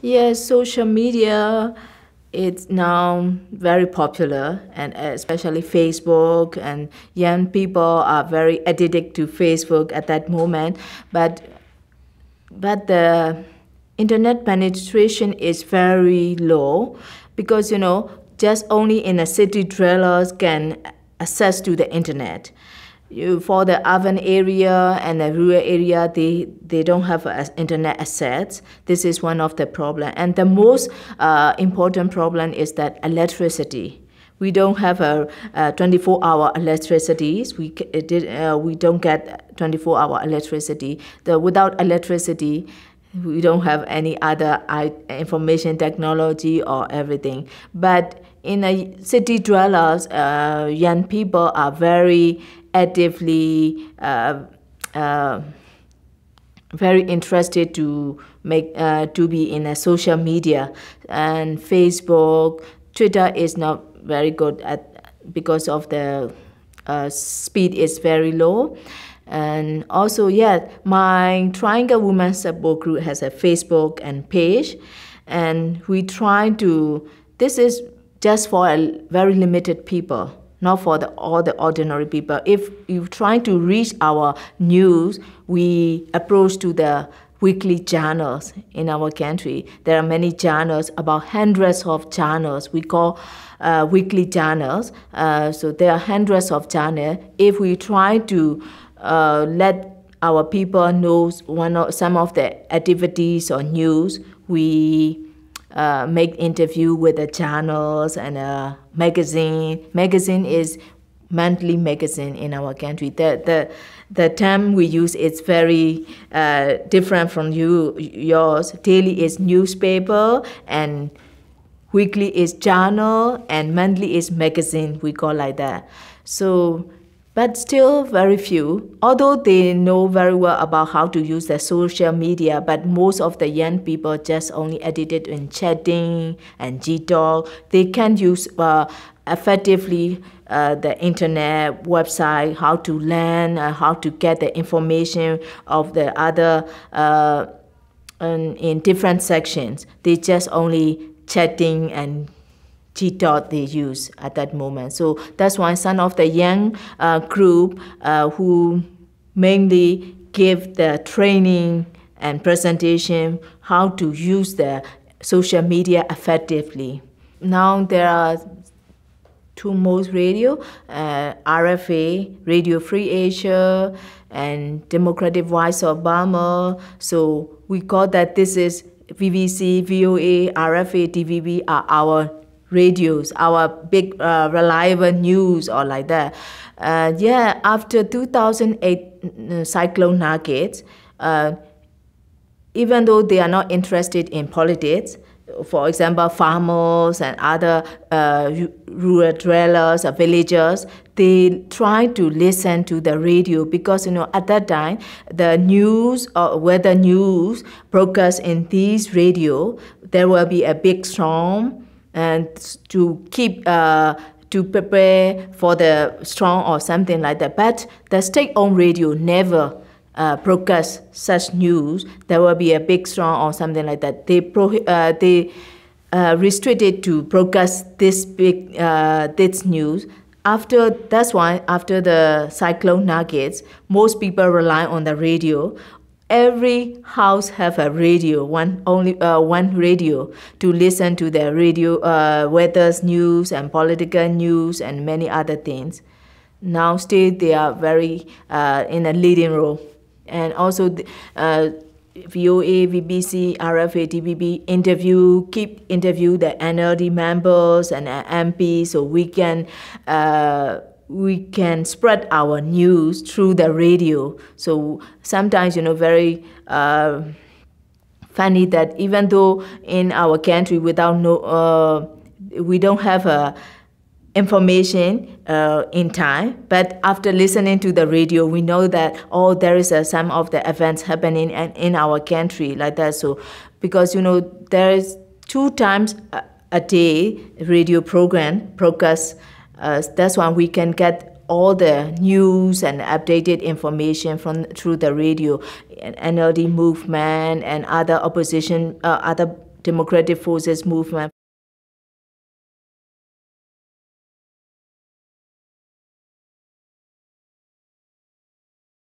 Yes, social media is now very popular, and especially Facebook, and young people are very addicted to Facebook at that moment. But the internet penetration is very low because just only in a city dwellers can access to the internet. For the urban area and the rural area, they don't have internet access. This is one of the problem, and the most important problem is that electricity. We don't have a 24-hour electricity. We don't get 24-hour electricity. Without electricity, we don't have any other information technology or everything. But in a city dwellers, young people are very actively very interested to make to be in a social media, and Facebook, Twitter is not very good at because of the speed is very low. And also, yeah, my Triangle Women Support Group has a Facebook and page, and we try to. This is just for a very limited people, not for all the ordinary people. If you try to reach our news, we approach to the weekly journals in our country. There are many journals, about hundreds of journals. We call weekly journals. So there are hundreds of journals. If we try to let our people know some of the activities or news, we make interview with the channels and a magazine. Magazine is monthly magazine in our country. The term we use is very different from yours. Daily is newspaper, and weekly is journal, and monthly is magazine. We call like that. So, but still very few. Although they know very well about how to use the social media, but most of the young people just only addicted in chatting and G-Talk. They can't use effectively the internet website, how to learn, how to get the information of the other in different sections. They just only chatting and G-Talk they use at that moment. So that's why some of the young group who mainly give the training and presentation how to use the social media effectively. Now there are two most radio, RFA, Radio Free Asia, and Democratic Voice of Burma. So we call that this is BBC, VOA, RFA, TVB are our radios, our big reliable news or like that. Yeah, after 2008 cyclone Nuggets, even though they are not interested in politics, for example, farmers and other rural dwellers or villagers, they try to listen to the radio because, at that time, the news or weather news broadcast in these radio, there will be a big storm, and to keep to prepare for the storm or something like that. But the state-owned radio never broadcast such news. There will be a big storm or something like that. They restricted to broadcast this big this news. That's why after the cyclone Nuggets, most people rely on the radio. Every house have a radio, one radio to listen to the radio weather's news and political news and many other things. Now still they are very in a leading role. And also VOA, BBC, RFA, TVB keep interview the NLD members and MPs, so we can spread our news through the radio. So sometimes, very funny that even though in our country we don't have information in time, but after listening to the radio, we know that there is some of the events happening in our country like that. So because there is 2 times a day radio program broadcast. That's why we can get all the news and updated information through the radio, NLD movement and other opposition, other Democratic Forces movement